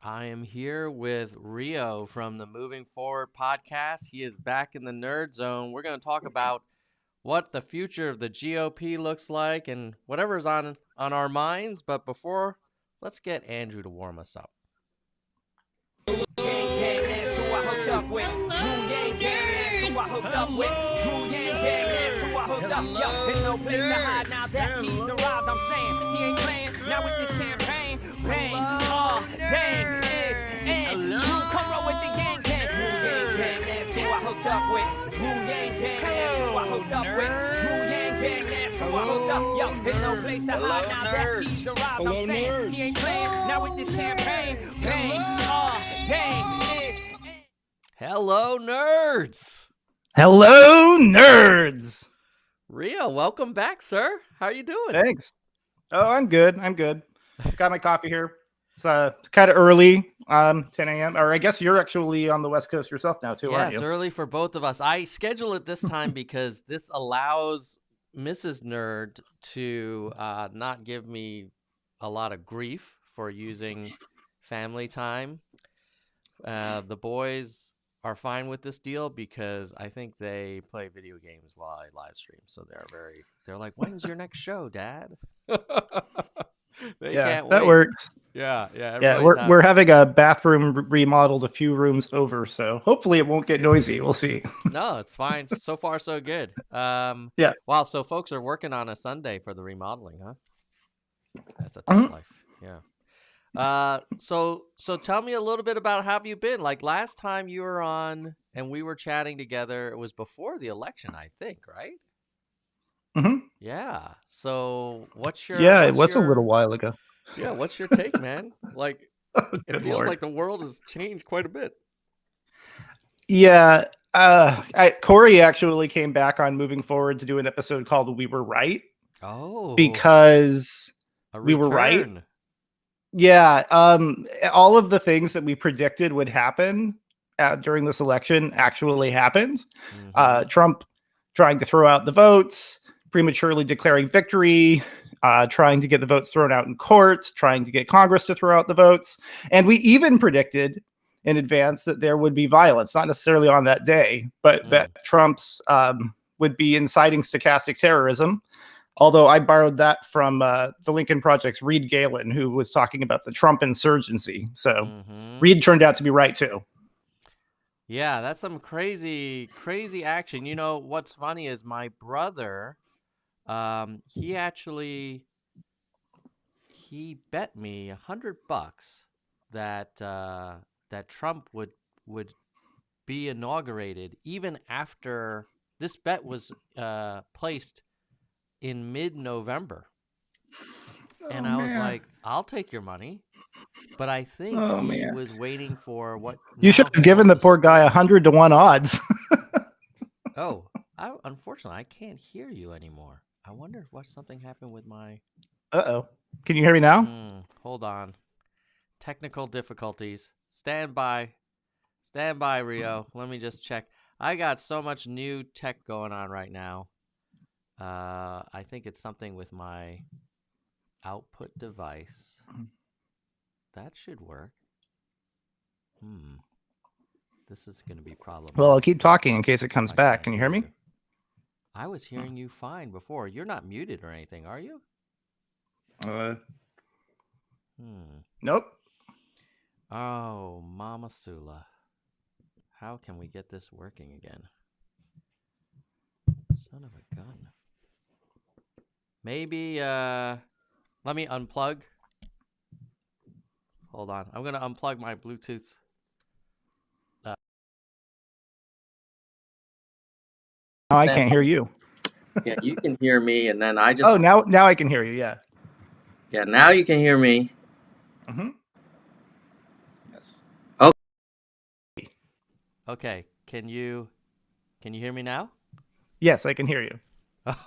I am here with Rio from the Moving Forward podcast. He is back in the nerd zone. We're going to talk about what the future of the GOP looks like and whatever's on our minds. But before, let's get Andrew to warm us up. There's no place to hide now that he's arrived. I'm saying he ain't playing now with this campaign. Bang, dang, it's and Drew, come roll with the gang gang. Drew Yang Gang, that's who I hooked up with. Drew Yang Gang, that's who I hooked up with. Drew Yang Gang, that's who I hooked up. Yo, there's no place to hide now that he's arrived. I'm saying he ain't playing now with this campaign. Bang, dang, it's and. Hello, nerds. Hello, nerds. Rio, welcome back, sir. How are you doing? Thanks. Oh, I'm good. Got my coffee here. It's kind of early, 10 a.m. Or I guess you're actually on the West Coast yourself now, too, Yeah, aren't it's you? early for both of us. I schedule it this time because this allows Mrs. Nerd to not give me a lot of grief for using family time. The boys are fine with this deal because I think they play video games while I live stream. So they're like, when's your next show, Dad? They Yeah, can't that wait. works. Yeah, Yeah, everybody's we're having a bathroom remodeled a few rooms over, so hopefully it won't get noisy. We'll see. No, it's fine. So far, so good. Yeah. Wow, so folks are working on a Sunday for the remodeling, huh? That's a tough Mhm. life. Yeah. So tell me a little bit about how have you been? Like last time you were on and we were chatting together, it was before the election, I think, right? Mhm. Yeah. So Yeah, it was a little while ago. yeah, what's your take, man? Like it Good feels Lord. like the world has changed quite a bit. Yeah, Corey actually came back on Moving Forward to do an episode called "We Were Right" Oh, because a we were right. return. Yeah, all of the things that we predicted would happen during this election actually happened. Mhm. Trump trying to throw out the votes, prematurely declaring victory, trying to get the votes thrown out in court, trying to get Congress to throw out the votes. And we even predicted in advance that there would be violence, not necessarily on that day, but that Trump's would be inciting stochastic terrorism. Although I borrowed that from the Lincoln Project's Reed Galen, who was talking about the Trump insurgency. So Mhm. Reed turned out to be right, too. Yeah, that's some crazy, crazy action. You know, what's funny is my brother, he bet me $100 that that Trump would be inaugurated even after this bet was placed in mid-November. And I was like, I'll take your money. But I think Oh, he man. was waiting for what You should now he have given calls the a poor guy storm. 100-to-1 odds. Oh, unfortunately, I can't hear you anymore. I wonder what something happened with my. Uh-oh. Can you hear me now? Hold on. Technical difficulties. Stand by. Stand by, Rio. Let me just check. I got so much new tech going on right now. I think it's something with my output device. That should work. This is going to be problematic. Well, I'll keep talking in case it comes I back. can't Can you hear me? I was hearing you fine before. You're not muted or anything, are you? Nope. Oh, Mama Sula. How can we get this working again? Son of a gun. Maybe, let me unplug. Hold on. I'm going to unplug my Bluetooth. Now I can't hear you. Yeah, you can hear me, and then I just... Oh, now I can hear you, yeah. Yeah, now you can hear me. Mm-hmm. Yes. Okay, can you hear me now? Yes, I can hear you.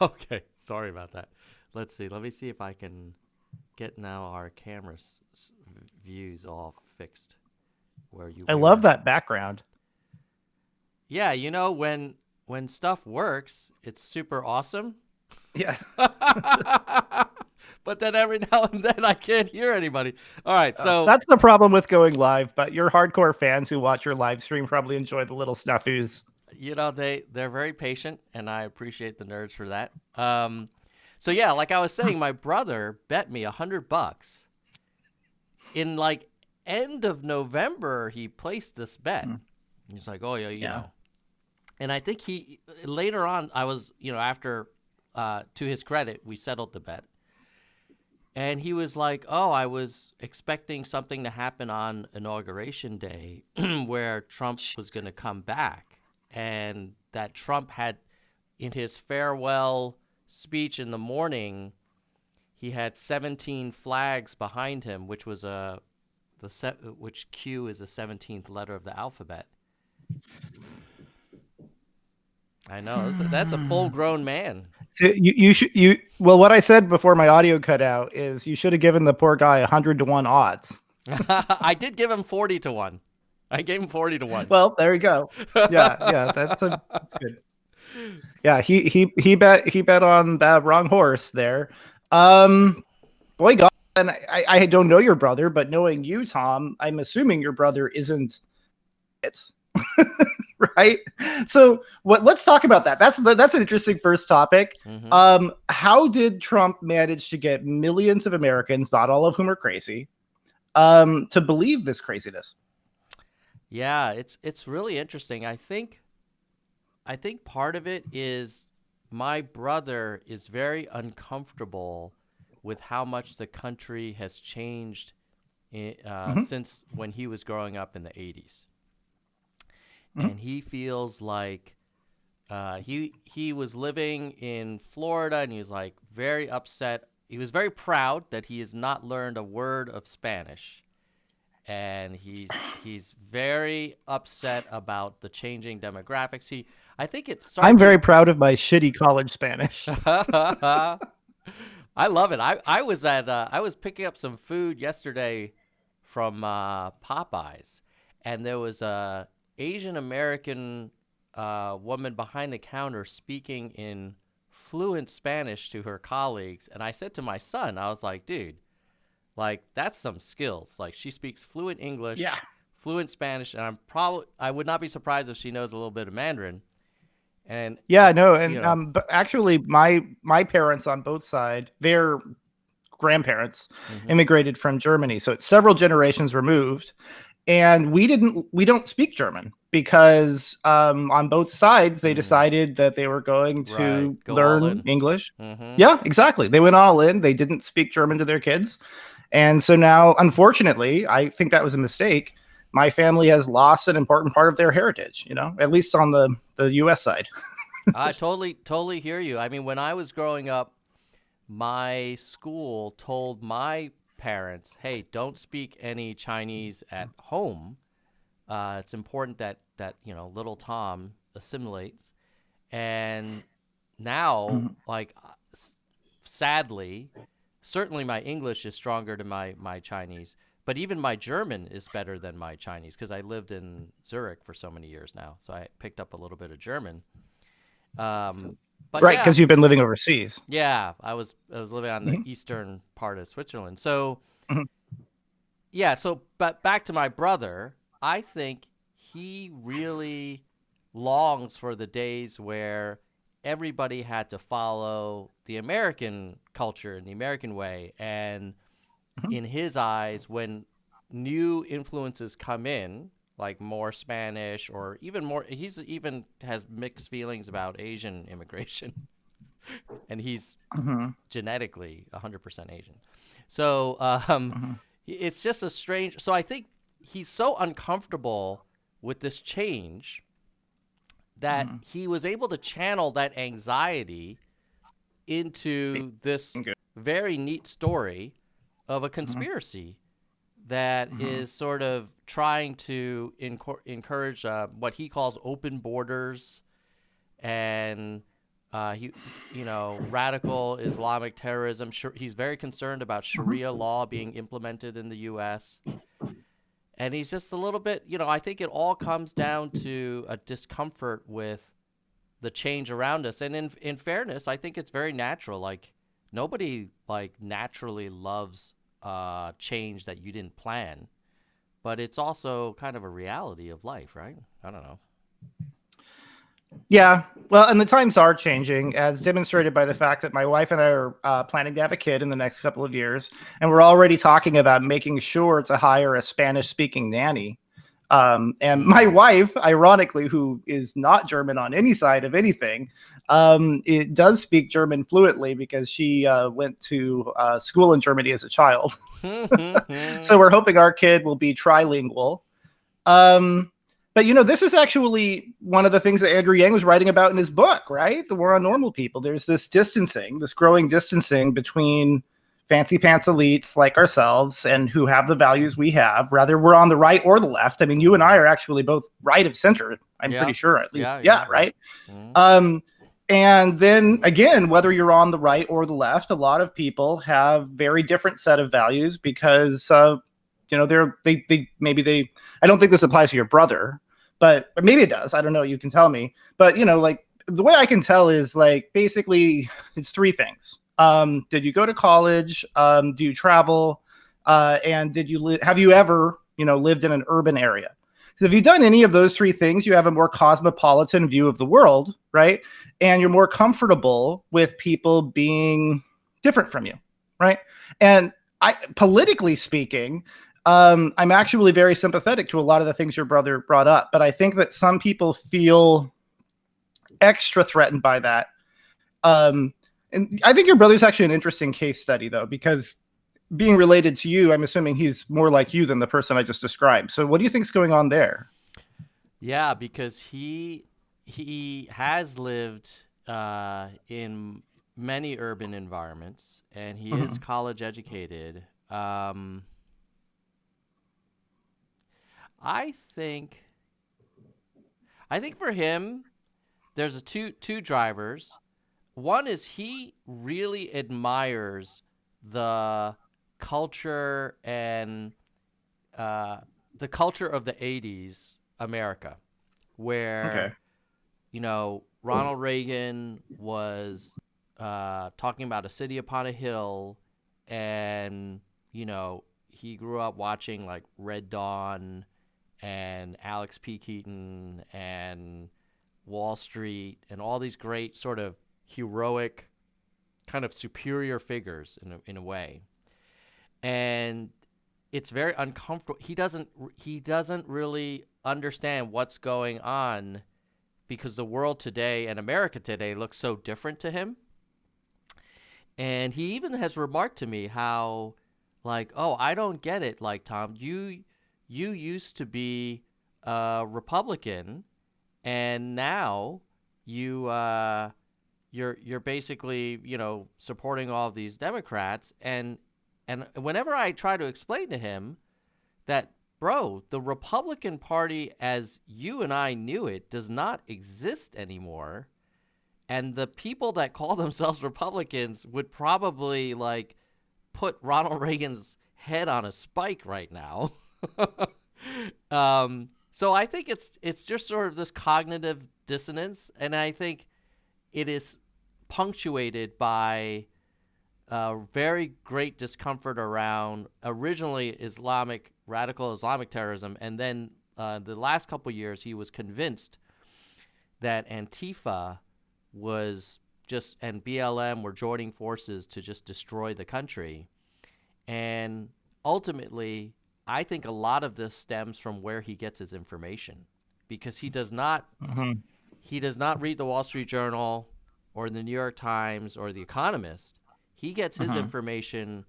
Okay, sorry about that. Let's see. Let me see if I can get now our camera views all fixed. I love that background. Yeah, you know, when stuff works, it's super awesome. Yeah. but then every now and then I can't hear anybody. All right, so that's the problem with going live, but your hardcore fans who watch your live stream probably enjoy the little snafus. they're very patient, and I appreciate the nerds for that. So yeah, like I was saying, my brother bet me $100 in like end of November. He placed this bet. He's like, oh yeah, you know. And I think he later on, I was, after, to his credit, we settled the bet. And he was like, oh, I was expecting something to happen on Inauguration Day where Trump was going to come back. And that Trump had, in his farewell speech in the morning, he had 17 flags behind him, which was which Q is the 17th letter of the alphabet. I know that's a full-grown man. So well, what I said before my audio cut out is you should have given the poor guy 100-1 odds. I did give him 40-1. I gave him 40-1. Well, there you go. Yeah, that's good. Yeah, he bet on that wrong horse there. Boy, God, and I don't know your brother, but knowing you, Tom, I'm assuming your brother isn't it. Right? So let's talk about that. That's an interesting first topic. How did Trump manage to get millions of Americans, not all of whom are crazy, to believe this craziness? Yeah, it's really interesting. I think part of it is my brother is very uncomfortable with how much the country has changed since when he was growing up in the 80s. And he feels like he was living in Florida, and he was like very upset. He was very proud that he has not learned a word of Spanish, and he's very upset about the changing demographics. I think it started. I'm very proud of my shitty college Spanish. I love it. I was picking up some food yesterday from Popeyes, and there was a Asian American woman behind the counter speaking in fluent Spanish to her colleagues. And I said to my son, I was like, dude, like that's some skills. Like she speaks fluent English, fluent Spanish, and I would not be surprised if she knows a little bit of Mandarin. And but actually my parents on both sides, their grandparents immigrated from Germany. So it's several generations removed. And we don't speak German because on both sides, they decided that they were going to learn English. Yeah, exactly. They went all in. They didn't speak German to their kids. And so now, unfortunately, I think that was a mistake. My family has lost an important part of their heritage, at least on the U.S. side. I totally hear you. I mean, when I was growing up, my school told my parents, hey, don't speak any Chinese at home. It's important that little Tom assimilates. And now, like, sadly, certainly my English is stronger than my Chinese, but even my German is better than my Chinese because I lived in Zurich for so many years now, so I picked up a little bit of German. But right, because you've been living overseas. Yeah, I was living on the eastern part of Switzerland. So, but back to my brother, I think he really longs for the days where everybody had to follow the American culture and the American way. And in his eyes, when new influences come in, like more Spanish or even more, he's even has mixed feelings about Asian immigration. And he's genetically 100% Asian. So it's just a strange. So I think he's so uncomfortable with this change that he was able to channel that anxiety into this very neat story of a conspiracy that is sort of trying to encourage what he calls open borders and radical Islamic terrorism. He's very concerned about Sharia law being implemented in the U.S. And he's just a little bit, I think it all comes down to a discomfort with the change around us. And in fairness, I think it's very natural. Like nobody like naturally loves change that you didn't plan, but it's also kind of a reality of life, right? I don't know. Yeah, well, and the times are changing, as demonstrated by the fact that my wife and I are planning to have a kid in the next couple of years, and we're already talking about making sure to hire a Spanish-speaking nanny. And my wife, ironically, who is not German on any side of anything, it does speak German fluently because she went to school in Germany as a child. So we're hoping our kid will be trilingual. But this is actually one of the things that Andrew Yang was writing about in his book, right? The War on Normal People. There's this distancing, this growing distancing between fancy pants elites like ourselves and who have the values we have, whether we're on the right or the left. I mean, you and I are actually both right of center, I'm pretty sure, at least. Yeah, right? And then again, whether you're on the right or the left, a lot of people have very different set of values because I don't think this applies to your brother, but maybe it does. I don't know. You can tell me. But, like the way I can tell is like basically it's three things. Did you go to college? Do you travel? And have you ever, lived in an urban area? So if you've done any of those three things, you have a more cosmopolitan view of the world, right? And you're more comfortable with people being different from you, right? And politically speaking, I'm actually very sympathetic to a lot of the things your brother brought up, but I think that some people feel extra threatened by that. And I think your brother's actually an interesting case study, though, because being related to you, I'm assuming he's more like you than the person I just described. So what do you think's going on there? Yeah, because he has lived in many urban environments, and he is college educated. I think for him, there's two drivers. One is he really admires the culture and the culture of the 80s America, where Ronald Reagan was talking about a city upon a hill, and he grew up watching like Red Dawn and Alex P. Keaton and Wall Street and all these great sort of heroic kind of superior figures in a way. And it's very uncomfortable. He doesn't really understand what's going on because the world today and America today looks so different to him. And he even has remarked to me how like, oh, I don't get it. Like, Tom, you used to be a Republican, and now you're basically supporting all of these Democrats, and whenever I try to explain to him that, bro, the Republican Party as you and I knew it does not exist anymore, and the people that call themselves Republicans would probably like put Ronald Reagan's head on a spike right now. So I think it's just sort of this cognitive dissonance, and I think it is punctuated by very great discomfort around originally radical Islamic terrorism, and then the last couple of years he was convinced that Antifa and BLM were joining forces to just destroy the country. And ultimately, I think a lot of this stems from where he gets his information, because he does not read the Wall Street Journal or the New York Times or the Economist. He gets his information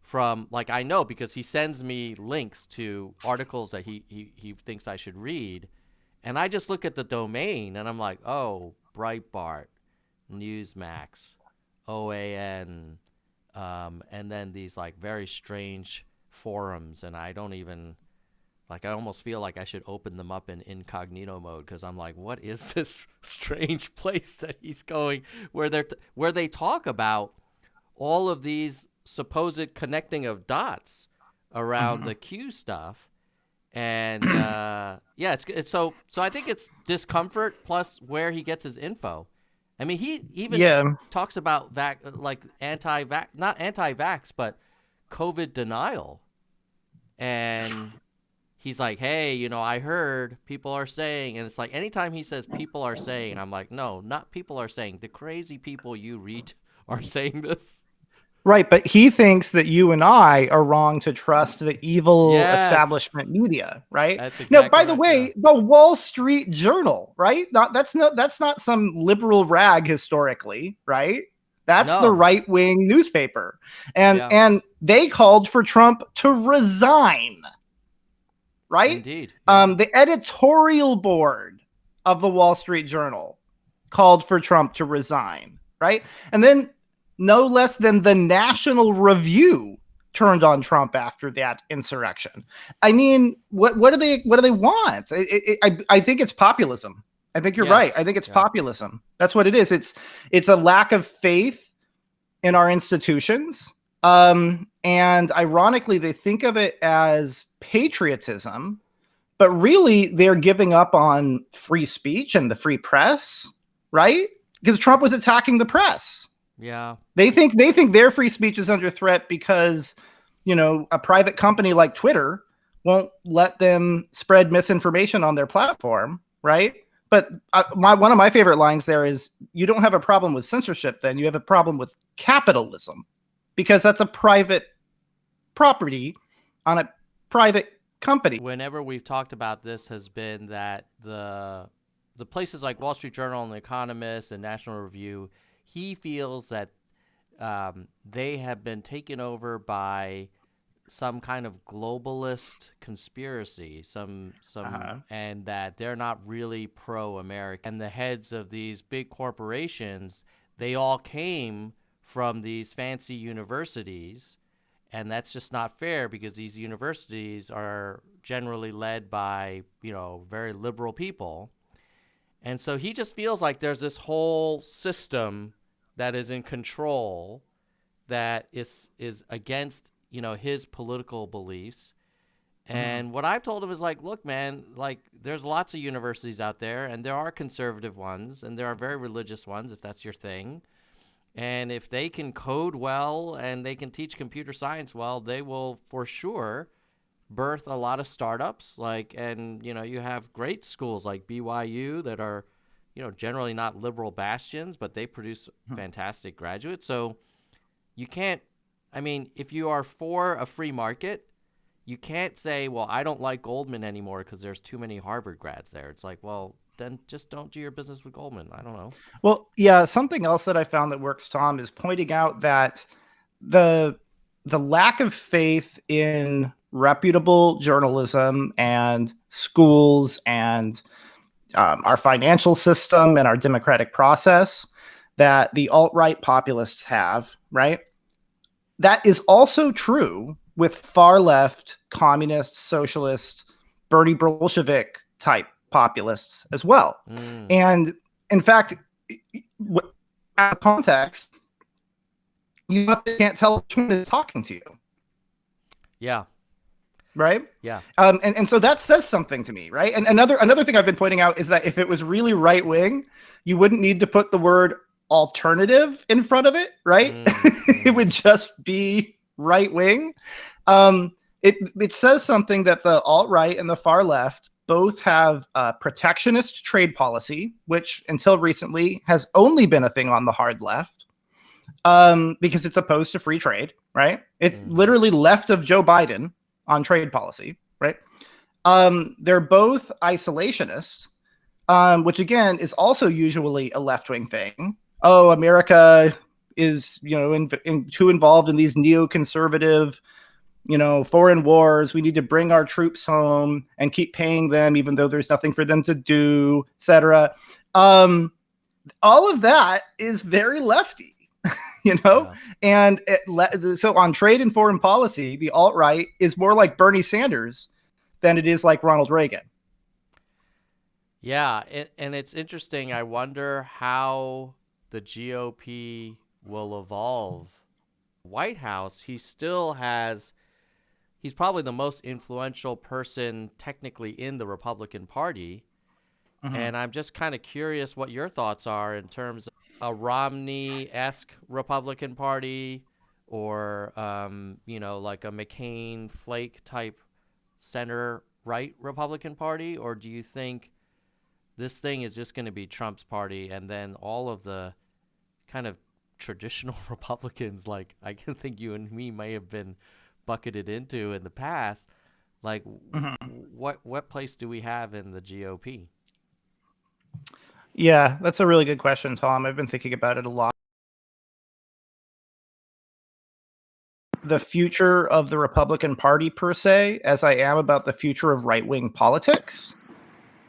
from, like, I know because he sends me links to articles that he thinks I should read, and I just look at the domain and I'm like, oh, Breitbart, Newsmax, OAN, and then these like very strange forums, and I don't even I almost feel like I should open them up in incognito mode, because I'm like, what is this strange place that he's going where they talk about all of these supposed connecting of dots around the Q stuff. And it's so I think it's discomfort plus where he gets his info. I mean, he even Yeah. talks about like anti-vax, not anti-vax, but COVID denial. And he's like, hey, I heard people are saying, and it's like anytime he says people are saying, I'm like, no, not people are saying. The crazy people you read are saying this. Right, but he thinks that you and I are wrong to trust the evil Yes, establishment media, right? that's No, exactly by the right. Yeah. way, the Wall Street Journal, right? That's not some liberal rag historically, right? That's the No. right-wing newspaper. And Yeah. and they called for Trump to resign, right? Indeed. Yeah. The editorial board of the Wall Street Journal called for Trump to resign, right? And then no less than the National Review turned on Trump after that insurrection. I mean, what do they want? I think it's populism. I think you're right. I Yes. think it's Yeah. populism. That's what it is. It's a lack of faith in our institutions. And ironically, they think of it as patriotism, but really they're giving up on free speech and the free press, right? Because Trump was attacking the press. Yeah. They think their free speech is under threat because, a private company like Twitter won't let them spread misinformation on their platform, right? But one of my favorite lines there is, you don't have a problem with censorship, then you have a problem with capitalism, because that's a private property on a private company. Whenever we've talked about this has been that the places like Wall Street Journal and The Economist and National Review, he feels that they have been taken over by some kind of globalist conspiracy, and that they're not really pro-American. And the heads of these big corporations, they all came from these fancy universities, and that's just not fair because these universities are generally led by, very liberal people. And so he just feels like there's this whole system that is in control that is against, his political beliefs. And what I've told him is like, look, man, like there's lots of universities out there, and there are conservative ones and there are very religious ones, if that's your thing. And if they can code well and they can teach computer science well, they will for sure birth a lot of startups. And you have great schools like BYU that are, generally not liberal bastions, but they produce fantastic graduates. So you can't, I mean, if you are for a free market, you can't say, well, I don't like Goldman anymore because there's too many Harvard grads there. It's like, well, then just don't do your business with Goldman. I don't know. Well, yeah, something else that I found that works, Tom, is pointing out that the lack of faith in reputable journalism and schools and our financial system and our democratic process that the alt-right populists have, right? That is also true with far left, communist, socialist, Bernie Bolshevik type populists as well. And in fact, out of context, you can't tell which one is talking to you. Yeah. Right. Yeah. And so that says something to me. Right. And another thing I've been pointing out is that if it was really right wing, you wouldn't need to put the word alternative in front of it. Right. It would just be right wing. It says something that the alt-right and the far left both have a protectionist trade policy, which until recently has only been a thing on the hard left, because it's opposed to free trade, right? It's literally left of Joe Biden on trade policy, right? They're both isolationist, which again is also usually a left-wing thing. Oh, America is, too involved in these neoconservative, foreign wars. We need to bring our troops home and keep paying them, even though there's nothing for them to do, etc. All of that is very lefty, Yeah. And so on trade and foreign policy, the alt-right is more like Bernie Sanders than it is like Ronald Reagan. Yeah. And it's interesting. I wonder how the GOP will evolve. White House, he's probably the most influential person technically in the Republican Party. And I'm just kind of curious what your thoughts are in terms of a Romney-esque Republican Party, or like a McCain Flake type center right Republican Party, or do you think this thing is just going to be Trump's party, and then all of the kind of traditional Republicans, like I can think you and me may have been bucketed into in the past, like what place do we have in the GOP? Yeah, that's a really good question, Tom. I've been thinking about it a lot. The future of the Republican Party per se, as I am about the future of right-wing politics,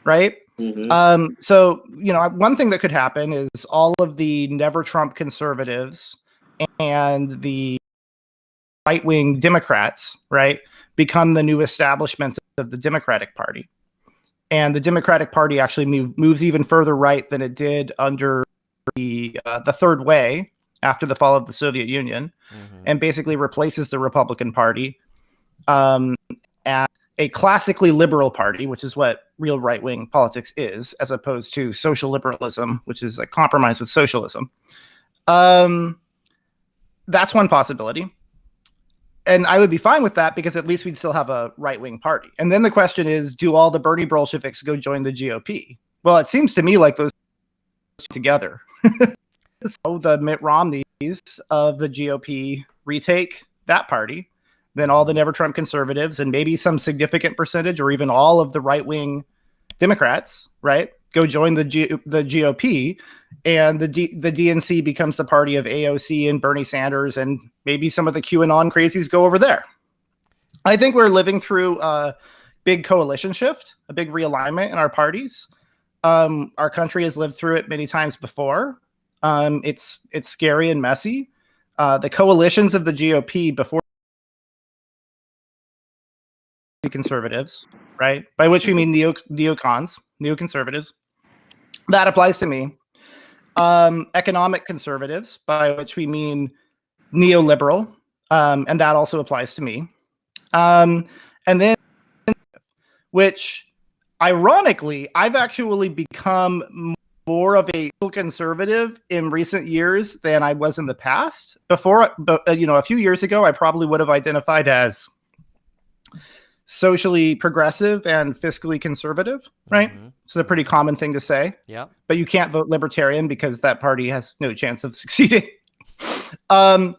right? So, one thing that could happen is all of the never Trump conservatives and the right-wing Democrats, right, become the new establishment of the Democratic Party. And the Democratic Party actually moves even further right than it did under the Third Way after the fall of the Soviet Union, and basically replaces the Republican Party as a classically liberal party, which is what real right-wing politics is, as opposed to social liberalism, which is a compromise with socialism. That's one possibility. And I would be fine with that because at least we'd still have a right-wing party. And then the question is, do all the Bernie Bolsheviks go join the GOP? Well, it seems to me like those together. So the Mitt Romneys of the GOP retake that party. Then all the never Trump conservatives and maybe some significant percentage or even all of the right-wing Democrats, right, go join the GOP, and the DNC becomes the party of AOC and Bernie Sanders, and maybe some of the QAnon crazies go over there. I think we're living through a big coalition shift, a big realignment in our parties. Our country has lived through it many times before. It's scary and messy. The coalitions of the GOP before conservatives, right? By which we mean neoconservatives. That applies to me. Economic conservatives, by which we mean neoliberal, and that also applies to me. And then, which ironically, I've actually become more of a conservative in recent years than I was in the past. Before, a few years ago, I probably would have identified as socially progressive and fiscally conservative, right? So it's a pretty common thing to say. Yeah. But you can't vote libertarian because that party has no chance of succeeding. But,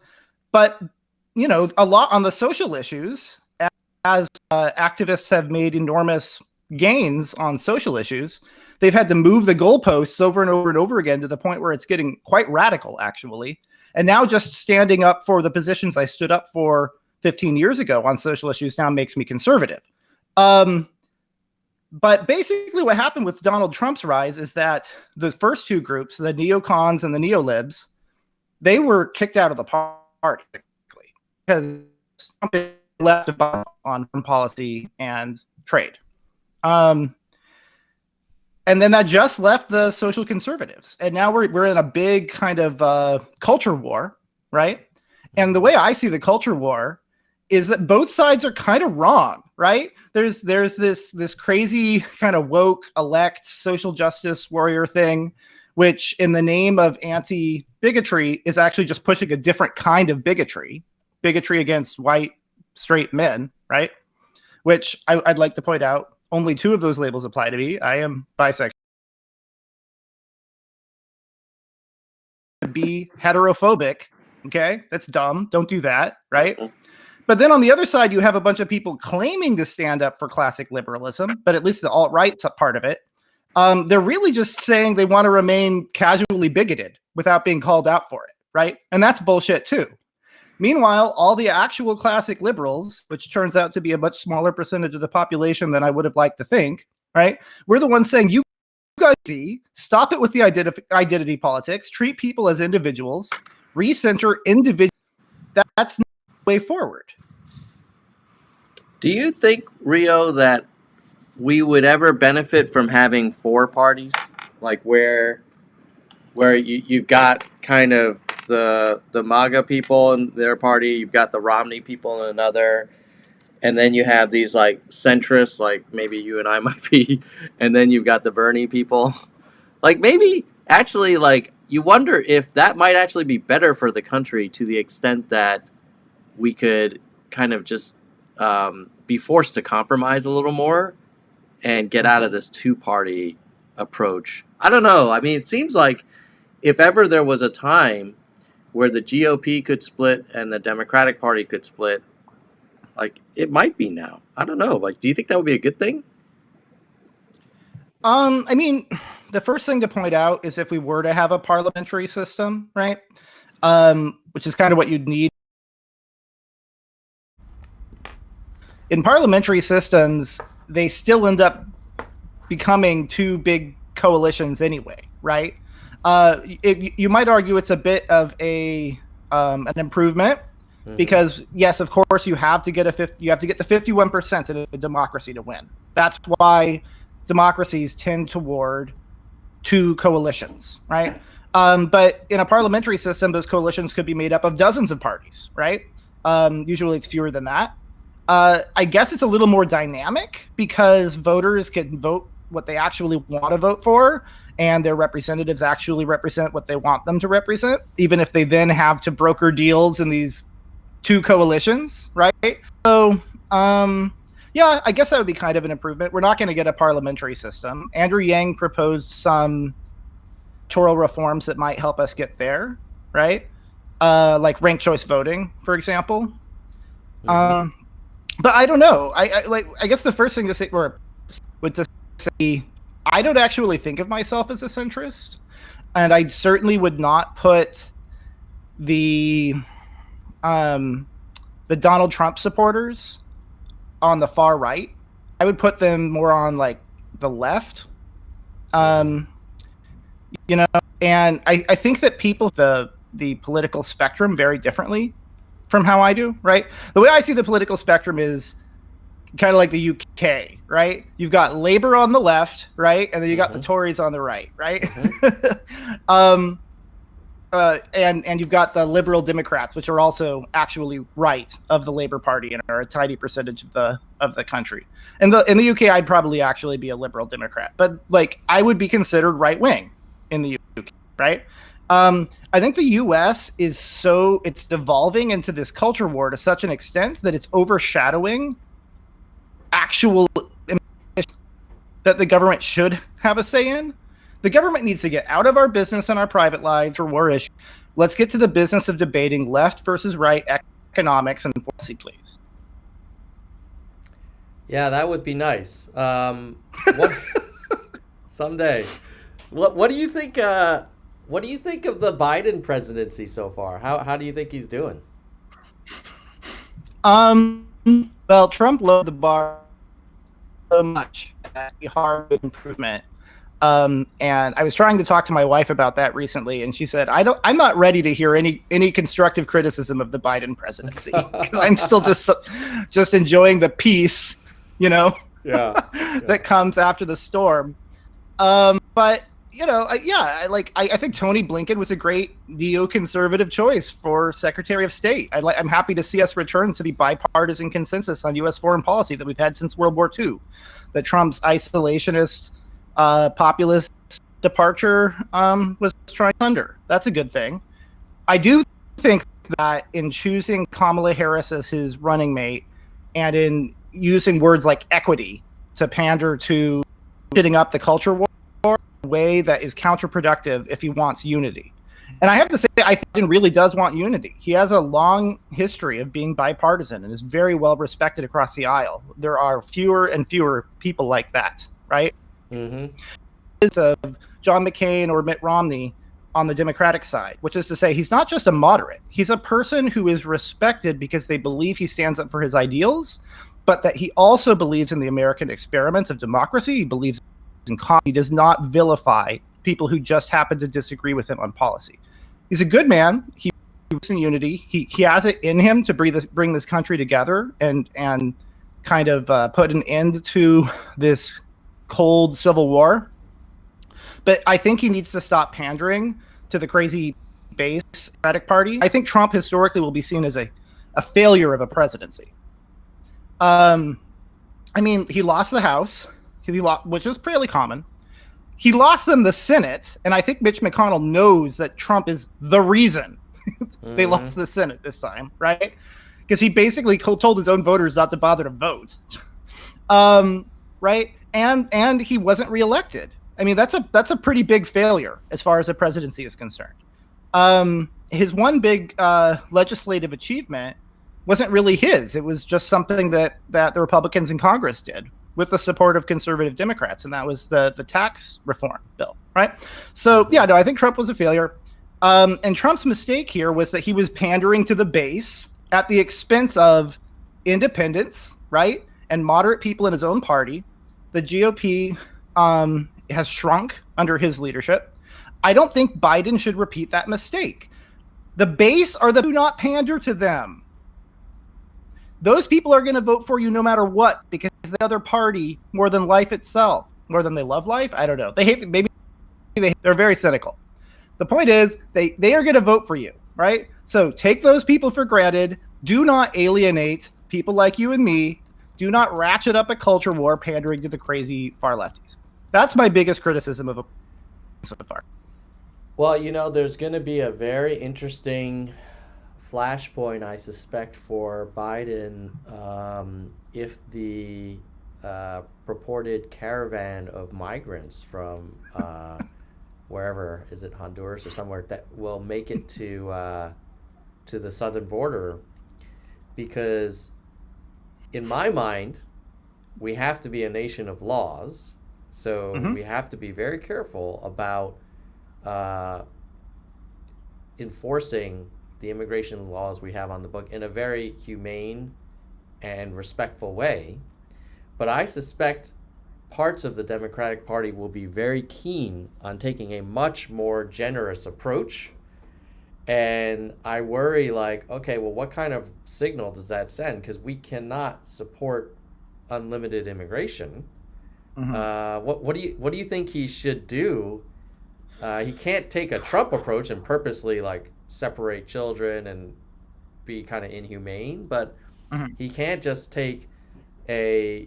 a lot on the social issues, as activists have made enormous gains on social issues, they've had to move the goalposts over and over and over again to the point where it's getting quite radical, actually. And now just standing up for the positions I stood up for 15 years ago on social issues now makes me conservative. But basically what happened with Donald Trump's rise is that the first two groups, the neocons and the neolibs, they were kicked out of the party because Trump left on foreign policy and trade. And then that just left the social conservatives. And now we're in a big kind of culture war, right? And the way I see the culture war is that both sides are kind of wrong, right? There's this crazy kind of woke elect social justice warrior thing, which in the name of anti-bigotry is actually just pushing a different kind of bigotry against white straight men, right? Which I'd like to point out, only two of those labels apply to me. I am bisexual. Be heterophobic, okay? That's dumb. Don't do that, right? But then on the other side, you have a bunch of people claiming to stand up for classic liberalism, but at least the alt-right's a part of it. They're really just saying they want to remain casually bigoted without being called out for it, right? And that's bullshit too. Meanwhile, all the actual classic liberals, which turns out to be a much smaller percentage of the population than I would have liked to think, right? We're the ones saying, you guys see, stop it with the identity politics, treat people as individuals, recenter individuals. That's not the way forward. Do you think, Rio, that we would ever benefit from having four parties? Like where you've got kind of the MAGA people in their party, you've got the Romney people in another, and then you have these like centrists, like maybe you and I might be, and then you've got the Bernie people. Like maybe actually like you wonder if that might actually be better for the country, to the extent that we could kind of just be forced to compromise a little more and get out of this two-party approach. I don't know. I mean, it seems like if ever there was a time where the GOP could split and the Democratic Party could split, like, it might be now. I don't know. Like, do you think that would be a good thing? I mean, the first thing to point out is if we were to have a parliamentary system, right? Which is kind of what you'd need. In parliamentary systems, they still end up becoming two big coalitions anyway, right? You might argue it's a bit of an improvement, because yes, of course, you have to get the 51% in a democracy to win. That's why democracies tend toward two coalitions, right? But in a parliamentary system, those coalitions could be made up of dozens of parties, right? Usually it's fewer than that. I guess it's a little more dynamic because voters can vote what they actually want to vote for, and their representatives actually represent what they want them to represent, even if they then have to broker deals in these two coalitions, right? So, yeah, I guess that would be kind of an improvement. We're not going to get a parliamentary system. Andrew Yang proposed some electoral reforms that might help us get there, right? Like ranked choice voting, for example. But I don't know. I guess the first thing to say would to say I don't actually think of myself as a centrist, and I certainly would not put the Donald Trump supporters on the far right. I would put them more on like the left. And I think that people the political spectrum very differently from how I do, right? The way I see the political spectrum is kind of like the UK, right? You've got Labour on the left, right? And then you got the Tories on the right, right? And you've got the Liberal Democrats, which are also actually right of the Labour Party and are a tiny percentage of the country. In the UK, I'd probably actually be a Liberal Democrat, but like I would be considered right wing in the UK, right? I think the US it's devolving into this culture war to such an extent that it's overshadowing actual that the government should have a say in. The government needs to get out of our business and our private lives or war issues. Let's get to the business of debating left versus right economics and policy, please. Yeah, that would be nice. Someday. What do you think? What do you think of the Biden presidency so far? How do you think he's doing? Well, Trump lowered the bar so much, a hard improvement. And I was trying to talk to my wife about that recently, and she said, I'm not ready to hear any constructive criticism of the Biden presidency because I'm still just enjoying the peace, that comes after the storm. But I think Tony Blinken was a great neoconservative choice for Secretary of State. I'm happy to see us return to the bipartisan consensus on U.S. foreign policy that we've had since World War II. That Trump's isolationist, populist departure was trying under. That's a good thing. I do think that in choosing Kamala Harris as his running mate and in using words like equity to pander to shitting up the culture war, way that is counterproductive if he wants unity. And I have to say, I think he really does want unity. He has a long history of being bipartisan and is very well respected across the aisle. There are fewer and fewer people like that, right? Of John McCain or Mitt Romney on the Democratic side, which is to say he's not just a moderate. He's a person who is respected because they believe he stands up for his ideals, but that he also believes in the American experiment of democracy. He believes he does not vilify people who just happen to disagree with him on policy. He's a good man. He believes in unity. He has it in him to bring this country together and kind of put an end to this cold civil war. But I think he needs to stop pandering to the crazy base Democratic Party. I think Trump historically will be seen as a failure of a presidency. I mean, he lost the House. Which is fairly common. he lost them the Senate, and I think Mitch McConnell knows that Trump is the reason they lost the Senate this time, right? Because he basically told his own voters not to bother to vote, right? And he wasn't reelected. I mean, that's a pretty big failure as far as the presidency is concerned. His one big legislative achievement wasn't really his. It was just something that the Republicans in Congress did with the support of conservative Democrats, and that was the tax reform bill, right? So, yeah, no, I think Trump was a failure. And Trump's mistake here was that he was pandering to the base at the expense of independents, right? And moderate people in his own party. The GOP has shrunk under his leadership. I don't think Biden should repeat that mistake. The base are do not pander to them. Those people are going to vote for you no matter what, because the other party more than life itself, more than they love life. I don't know. They hate, maybe they're very cynical. The point is they are going to vote for you, right? So take those people for granted. Do not alienate people like you and me. Do not ratchet up a culture war pandering to the crazy far lefties. That's my biggest criticism of so far. Well, you know, there's going to be a very interesting flashpoint, I suspect, for Biden if the purported caravan of migrants from wherever, is it Honduras or somewhere, that will make it to the southern border. Because in my mind, we have to be a nation of laws, so we have to be very careful about enforcing the immigration laws we have on the book in a very humane and respectful way. But I suspect parts of the Democratic Party will be very keen on taking a much more generous approach. And I worry, like, okay, well, what kind of signal does that send? Because we cannot support unlimited immigration. What do you think he should do? He can't take a Trump approach and purposely like separate children and be kind of inhumane, but he can't just take a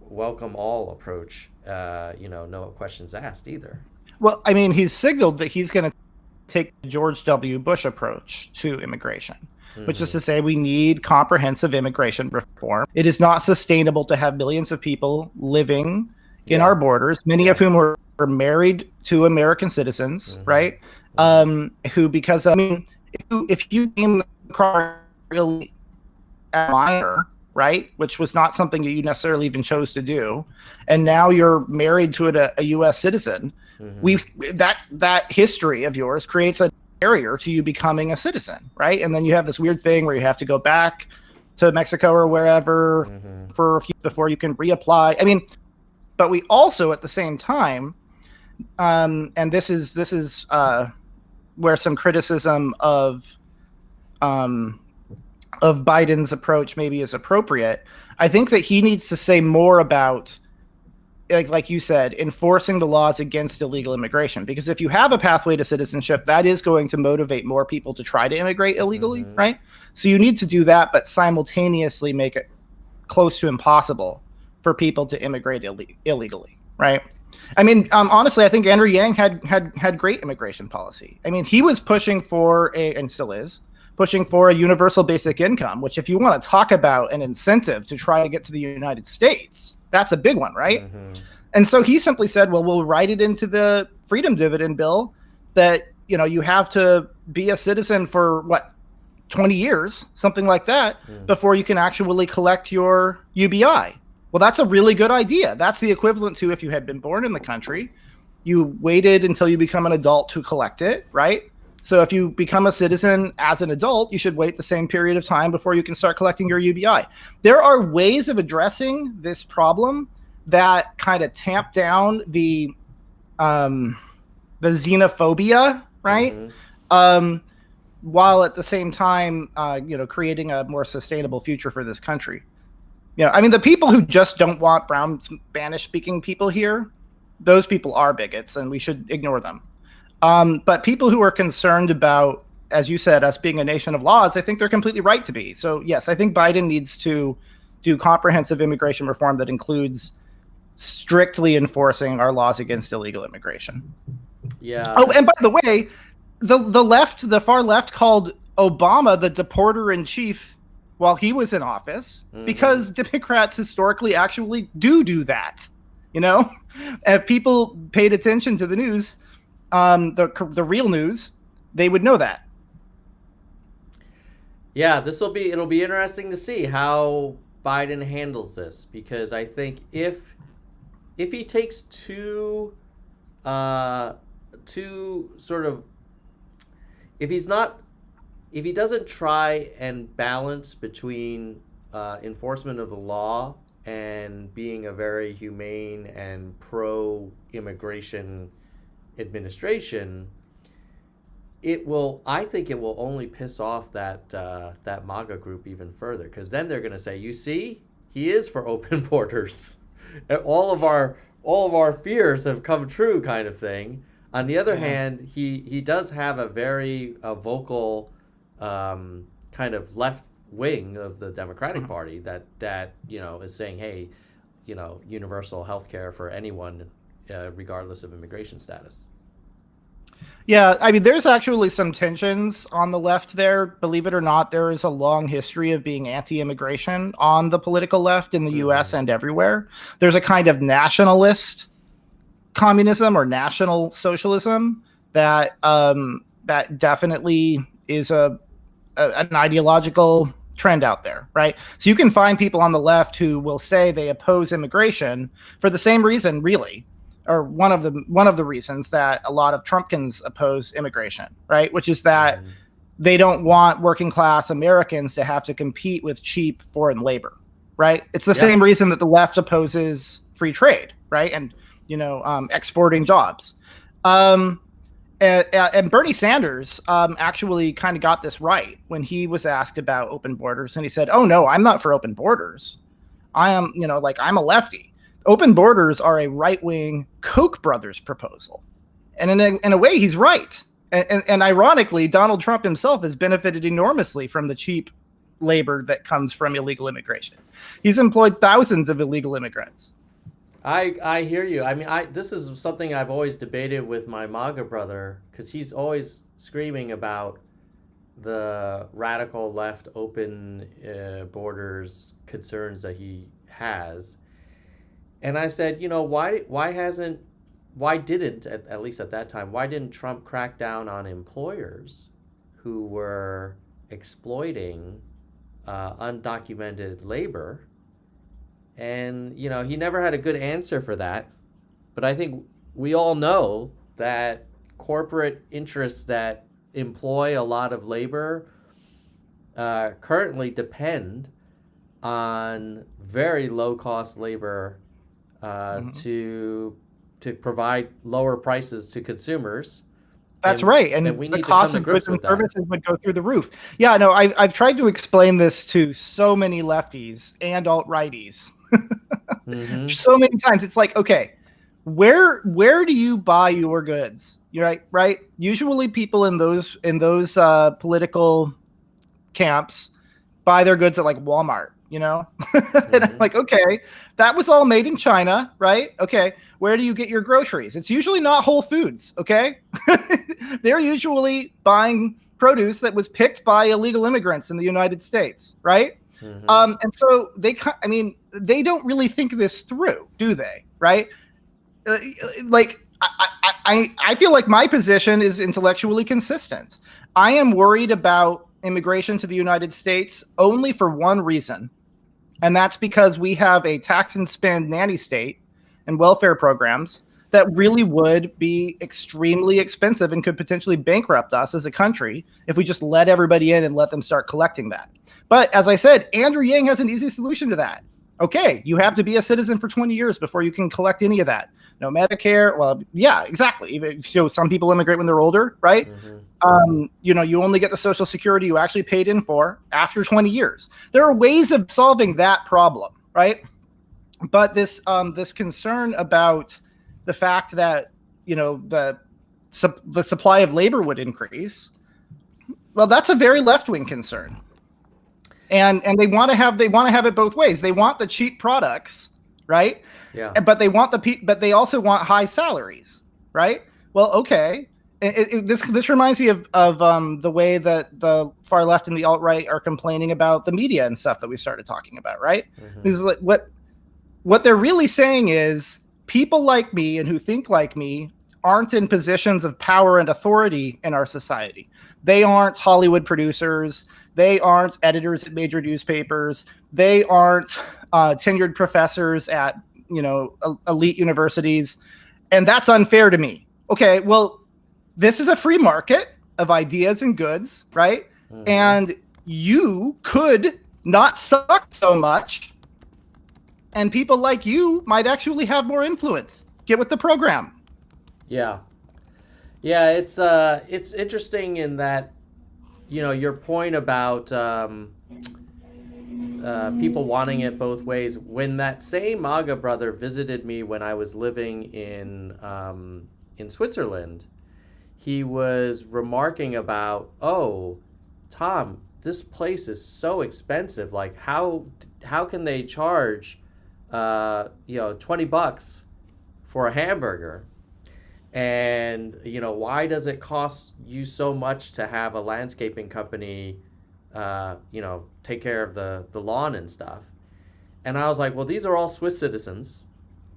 welcome all approach. No questions asked either. Well, I mean, he's signaled that he's going to take the George W. Bush approach to immigration, which is to say we need comprehensive immigration reform. It is not sustainable to have millions of people living in our borders, many of whom are married to American citizens, right? Who, because I mean, if you name the car really minor, right, which was not something that you necessarily even chose to do, and now you're married to a U.S. citizen, that history of yours creates a barrier to you becoming a citizen, right? And then you have this weird thing where you have to go back to Mexico or wherever for a few before you can reapply. I mean, but we also at the same time, and this is where some criticism of Biden's approach maybe is appropriate. I think that he needs to say more about, like you said, enforcing the laws against illegal immigration. Because if you have a pathway to citizenship, that is going to motivate more people to try to immigrate illegally, right? So you need to do that, but simultaneously make it close to impossible for people to immigrate illegally, right? I mean, honestly, I think Andrew Yang had great immigration policy. I mean, he was pushing for and still is, pushing for a universal basic income, which if you want to talk about an incentive to try to get to the United States, that's a big one, right? And so he simply said, well, we'll write it into the freedom dividend bill that, you have to be a citizen for 20 years, something like that, before you can actually collect your UBI. Well, that's a really good idea. That's the equivalent to if you had been born in the country, you waited until you become an adult to collect it, right? So if you become a citizen as an adult, you should wait the same period of time before you can start collecting your UBI. There are ways of addressing this problem that kind of tamp down the xenophobia, right? While at the same time, creating a more sustainable future for this country. I mean, the people who just don't want brown Spanish-speaking people here, those people are bigots, and we should ignore them. But people who are concerned about, as you said, us being a nation of laws, I think they're completely right to be. So, yes, I think Biden needs to do comprehensive immigration reform that includes strictly enforcing our laws against illegal immigration. Yeah. Oh, and by the way, the far left called Obama the deporter in chief while he was in office, because Democrats historically actually do that. You know, if people paid attention to the news, the real news, they would know that. Yeah, it'll be interesting to see how Biden handles this, because I think if he takes two sort of, if he doesn't try and balance between enforcement of the law and being a very humane and pro-immigration administration, I think it will only piss off that MAGA group even further, because then they're going to say, you see, he is for open borders. And all of our fears have come true, kind of thing. On the other hand, he does have a very vocal kind of left wing of the Democratic Party that is saying, hey, universal health care for anyone, regardless of immigration status. Yeah, I mean, there's actually some tensions on the left there. Believe it or not, there is a long history of being anti-immigration on the political left in the U.S. and everywhere. There's a kind of nationalist communism or national socialism that definitely is an ideological trend out there, right? So you can find people on the left who will say they oppose immigration for the same reason, really, or one of the reasons that a lot of Trumpkins oppose immigration, right? Which is that they don't want working class Americans to have to compete with cheap foreign labor, right? It's the same reason that the left opposes free trade, right? And exporting jobs. And Bernie Sanders actually kind of got this right when he was asked about open borders, and he said, "Oh no, I'm not for open borders. I am, I'm a lefty. Open borders are a right-wing Koch brothers proposal." And in a way, he's right. And ironically, Donald Trump himself has benefited enormously from the cheap labor that comes from illegal immigration. He's employed thousands of illegal immigrants. I hear you. I mean, this is something I've always debated with my MAGA brother, because he's always screaming about the radical left open borders concerns that he has. And I said, why didn't, at least at that time, why didn't Trump crack down on employers who were exploiting undocumented labor? And, he never had a good answer for that. But I think we all know that corporate interests that employ a lot of labor currently depend on very low-cost labor to provide lower prices to consumers. That's right. And the cost of goods and services would go through the roof. Yeah, no, I've tried to explain this to so many lefties and alt-righties. So many times. It's like, okay, where do you buy your goods? You're right. Usually people in those political camps buy their goods at like Walmart, And I'm like, okay, that was all made in China, right? Okay, where do you get your groceries? It's usually not Whole Foods, okay? They're usually buying produce that was picked by illegal immigrants in the United States, right? And so they don't really think this through, do they? Right? I feel like my position is intellectually consistent. I am worried about immigration to the United States only for one reason, and that's because we have a tax and spend nanny state and welfare programs that really would be extremely expensive and could potentially bankrupt us as a country if we just let everybody in and let them start collecting that. But as I said, Andrew Yang has an easy solution to that. Okay, you have to be a citizen for 20 years before you can collect any of that. No Medicare. Well, yeah, exactly. Some people immigrate when they're older, right? You only get the Social Security you actually paid in for after 20 years. There are ways of solving that problem, right? But this concern about the fact that the supply of labor would increase, well, that's a very left-wing concern, and they want to have it both ways. They want the cheap products right? Yeah. But they want but they also want high salaries, right? Well, okay. This reminds me of the way that the far left and the alt-right are complaining about the media and stuff that we started talking about, right? This is like what they're really saying is people like me and who think like me aren't in positions of power and authority in our society. They aren't Hollywood producers. They aren't editors at major newspapers. They aren't tenured professors at, elite universities. And that's unfair to me. Okay, well, this is a free market of ideas and goods, right? And you could not suck so much, and people like you might actually have more influence. Get with the program. Yeah. It's interesting in that, your point about people wanting it both ways. When that same MAGA brother visited me when I was living in Switzerland, he was remarking about, oh, Tom, this place is so expensive. Like, how can they charge, $20 for a hamburger? And, why does it cost you so much to have a landscaping company, take care of the lawn and stuff? And I was like, well, these are all Swiss citizens,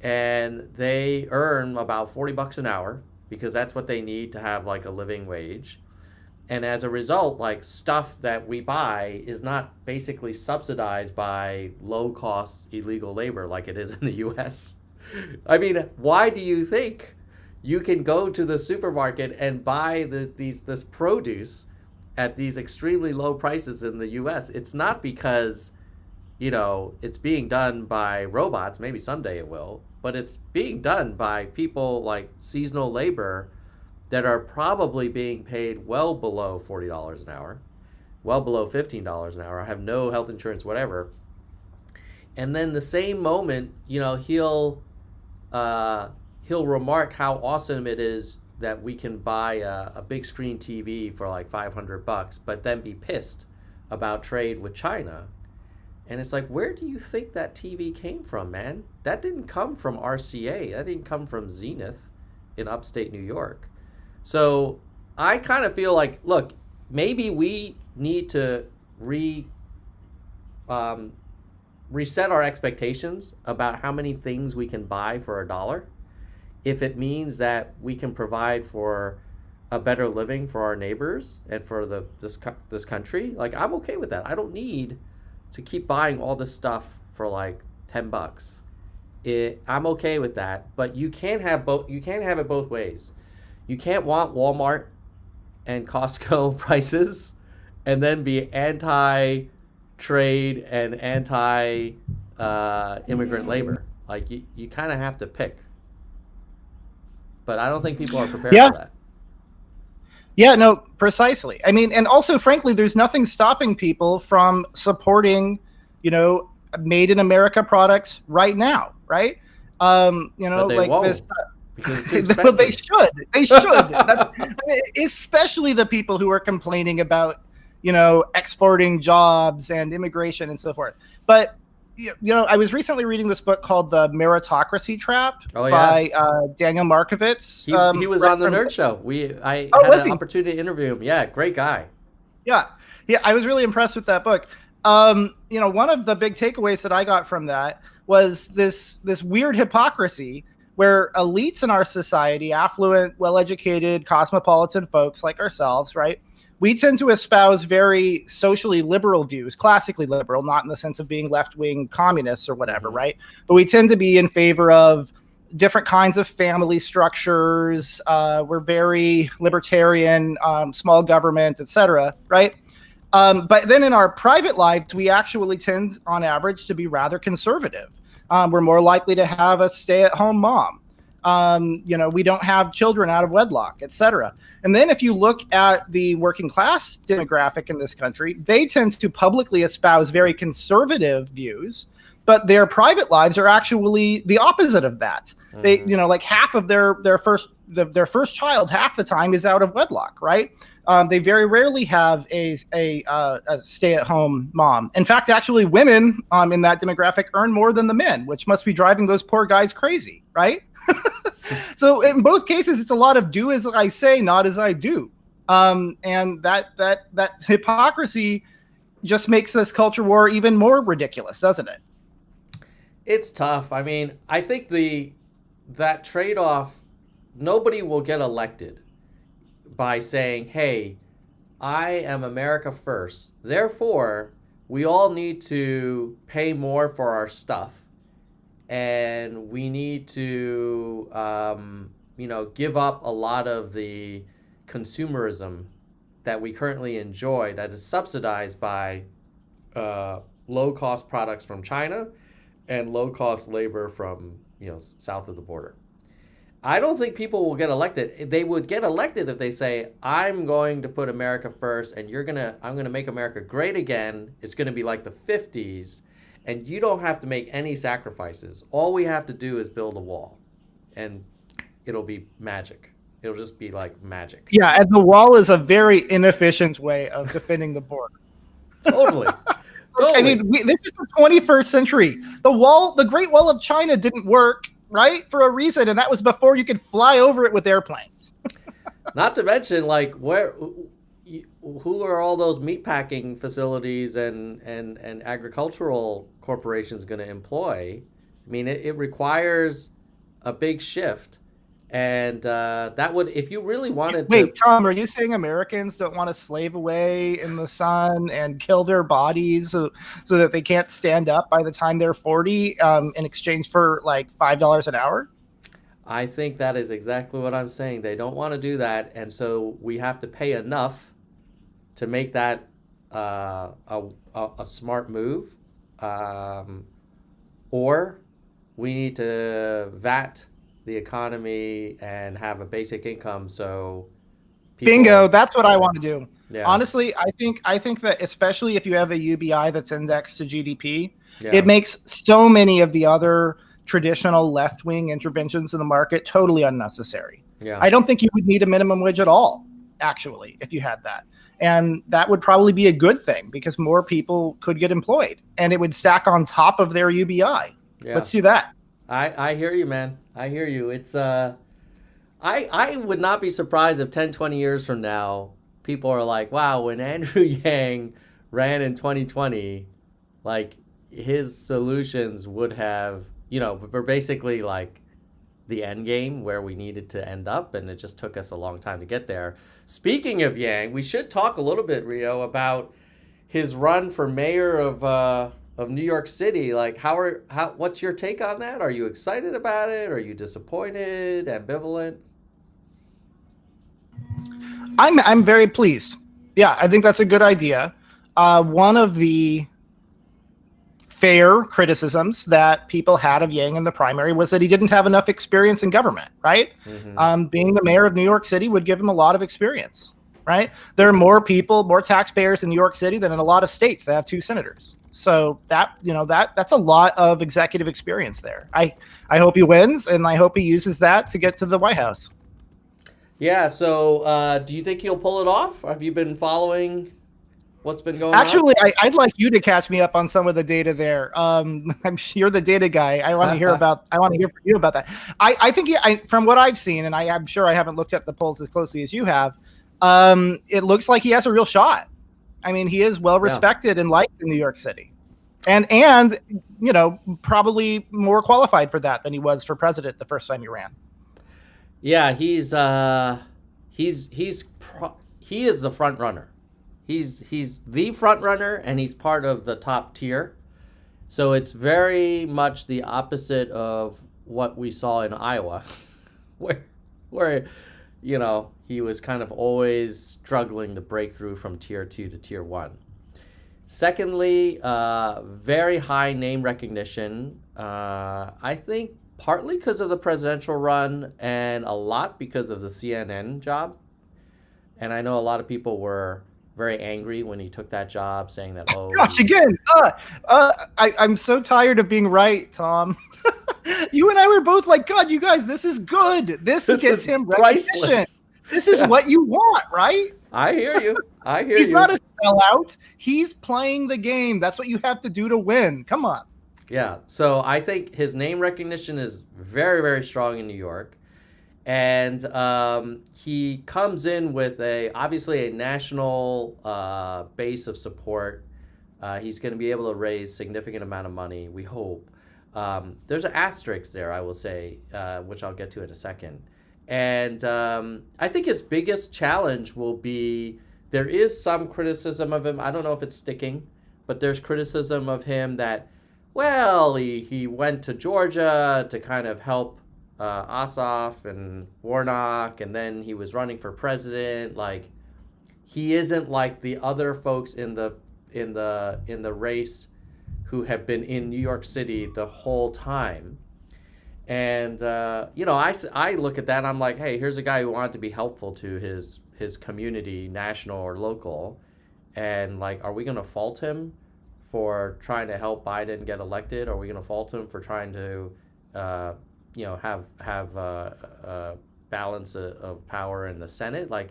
and they earn about $40 an hour because that's what they need to have like a living wage. And as a result, like, stuff that we buy is not basically subsidized by low-cost illegal labor like it is in the U.S. I mean, why do you think you can go to the supermarket and buy this produce at these extremely low prices in the U.S.? It's not because, it's being done by robots. Maybe someday it will. But it's being done by people like seasonal labor that are probably being paid well below $40 an hour, well below $15 an hour, have no health insurance, whatever. And then the same moment, he'll remark how awesome it is that we can buy a big screen TV for like $500, but then be pissed about trade with China. And it's like, where do you think that TV came from, man? That didn't come from RCA. That didn't come from Zenith in upstate New York. So I kind of feel like, look, maybe we need to reset our expectations about how many things we can buy for $1. If it means that we can provide for a better living for our neighbors and for this country, like, I'm okay with that. I don't need to keep buying all this stuff for like $10. I'm okay with that, but you can't have both. You can't have it both ways. You can't want Walmart and Costco prices and then be anti-trade and anti-immigrant labor. Like, you kind of have to pick. But I don't think people are prepared for that. Yeah, no, precisely. I mean, and also, frankly, there's nothing stopping people from supporting, made in America products right now, right? But they like won't, this. because it's too Well, expensive. they should. Especially the people who are complaining about, exporting jobs and immigration and so forth. But, I was recently reading this book called The Meritocracy Trap by Daniel Markovits. He was on the Nerd Show. I had an opportunity to interview him. Yeah, great guy. Yeah, I was really impressed with that book. One of the big takeaways that I got from that was this weird hypocrisy where elites in our society, affluent, well-educated, cosmopolitan folks like ourselves, right? We tend to espouse very socially liberal views, classically liberal, not in the sense of being left-wing communists or whatever, right? But we tend to be in favor of different kinds of family structures. We're very libertarian, small government, etc., right? But then in our private lives, we actually tend, on average, to be rather conservative. We're more likely to have a stay-at-home mom. We don't have children out of wedlock, etc. And then if you look at the working class demographic in this country, they tend to publicly espouse very conservative views, but their private lives are actually the opposite of that. They, like half of their first child, half the time is out of wedlock, right? They very rarely have a stay-at-home mom. In fact, actually, women in that demographic earn more than the men, which must be driving those poor guys crazy, right? So in both cases, it's a lot of do as I say, not as I do. And that hypocrisy just makes this culture war even more ridiculous, doesn't it? It's tough. I mean, I think that trade-off, nobody will get elected by saying, hey, I am America first. Therefore, we all need to pay more for our stuff. And we need to, give up a lot of the consumerism that we currently enjoy that is subsidized by low-cost products from China and low-cost labor from, south of the border. I don't think people will get elected. They would get elected if they say, I'm going to put America first and I'm going to make America great again. It's going to be like the 50s and you don't have to make any sacrifices. All we have to do is build a wall and it'll be magic. It'll just be like magic. Yeah, and the wall is a very inefficient way of defending the border. Totally. I mean, this is the 21st century. The Great Wall of China didn't work, right? For a reason, and that was before you could fly over it with airplanes. Not to mention, like, who are all those meatpacking facilities and agricultural corporations going to employ? I mean, it requires a big shift. And that would, if you really wanted to... Wait, Tom, are you saying Americans don't want to slave away in the sun and kill their bodies so that they can't stand up by the time they're 40 in exchange for like $5 an hour? I think that is exactly what I'm saying. They don't want to do that. And so we have to pay enough to make that a smart move. Or we need to VAT the economy and have a basic income so people... Bingo, that's what I want to do. Yeah. Honestly, I think that especially if you have a UBI that's indexed to GDP, it makes so many of the other traditional left-wing interventions in the market totally unnecessary. Yeah. I don't think you would need a minimum wage at all, actually, if you had that. And that would probably be a good thing because more people could get employed and it would stack on top of their UBI. Yeah. Let's do that. I hear you, man. I hear you. It's I would not be surprised if 10, 20 years from now, people are like, wow, when Andrew Yang ran in 2020, like his solutions would have, were basically like the end game where we needed to end up. And it just took us a long time to get there. Speaking of Yang, we should talk a little bit, Rio, about his run for mayor of New York City. Like, what's your take on that? Are you excited about it? Are you disappointed, ambivalent? I'm very pleased. Yeah, I think that's a good idea. One of the fair criticisms that people had of Yang in the primary was that he didn't have enough experience in government, right? Mm-hmm. Being the mayor of New York City would give him a lot of experience, right? There are more taxpayers in New York City than in a lot of states that have 2 senators. So that's a lot of executive experience there. I hope he wins, and I hope he uses that to get to the White House. Yeah. So do you think he'll pull it off? Have you been following what's been going on? Actually, I'd like you to catch me up on some of the data there. You're the data guy. I want to hear from you about that. I think from what I've seen, and I'm sure I haven't looked at the polls as closely as you have, it looks like he has a real shot. I mean, he is well respected and liked in New York City, and probably more qualified for that than he was for president the first time he ran. Yeah, he is the front runner. He's the front runner, and he's part of the top tier. So it's very much the opposite of what we saw in Iowa, where he was kind of always struggling to break through from tier 2 to tier 1. Secondly, very high name recognition. I think partly because of the presidential run and a lot because of the CNN job. And I know a lot of people were very angry when he took that job, saying that, gosh, again, I'm so tired of being right, Tom. You and I were both like, God, you guys, this is good. This gets him recognition. priceless. This is what you want, right? I hear you. I hear He's you. not a sellout. He's playing the game. That's what you have to do to win. Come on. Yeah. So I think his name recognition is very, very strong in New York. And he comes in with obviously a national base of support. He's going to be able to raise significant amount of money, we hope. There's an asterisk there, I will say, which I'll get to in a second. And I think his biggest challenge will be, there is some criticism of him. I don't know if it's sticking, but there's criticism of him that, well, he went to Georgia to kind of help Ossoff and Warnock, and then he was running for president. Like, he isn't like the other folks in the race who have been in New York City the whole time. And I look at that and I'm like, hey, here's a guy who wanted to be helpful to his community, national or local, and like, are we going to fault him for trying to help Biden get elected? Or are we going to fault him for trying to have balance of power in the Senate? Like,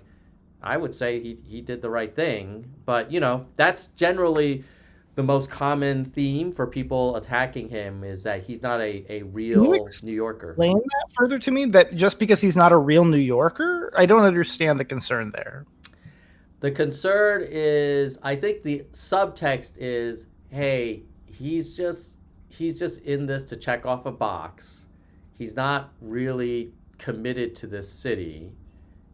I would say he did the right thing, but that's generally the most common theme for people attacking him, is that he's not a real New Yorker. Explain that further to me, that just because he's not a real New Yorker? I don't understand the concern there. The concern is, I think the subtext is, hey, he's just in this to check off a box. He's not really committed to this city.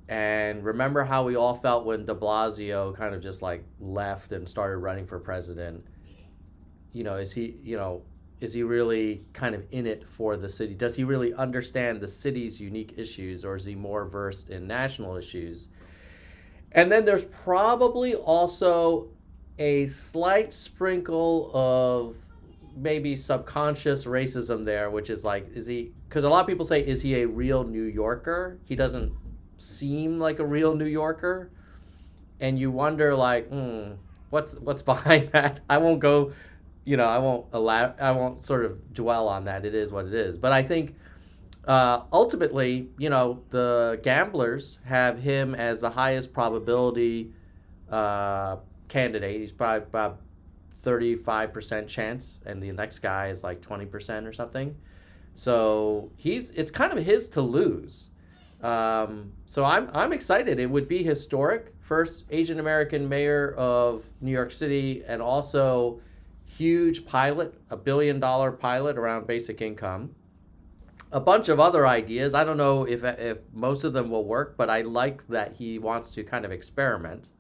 And remember how we all felt when de Blasio kind of just like left and started running for president? Is he really kind of in it for the city? Does he really understand the city's unique issues, or is he more versed in national issues? And then there's probably also a slight sprinkle of maybe subconscious racism there, which is like, because a lot of people say, is he a real New Yorker? He doesn't seem like a real New Yorker. And you wonder, like, what's behind that? I won't go, I won't sort of dwell on that. It is what it is. But I think ultimately, the gamblers have him as the highest probability candidate. He's probably about 35% chance, and the next guy is like 20% or something. So it's kind of his to lose. So I'm excited. It would be historic. First Asian American mayor of New York City, and also huge pilot, $1 billion pilot around basic income. A bunch of other ideas. I don't know if most of them will work, but I like that he wants to kind of experiment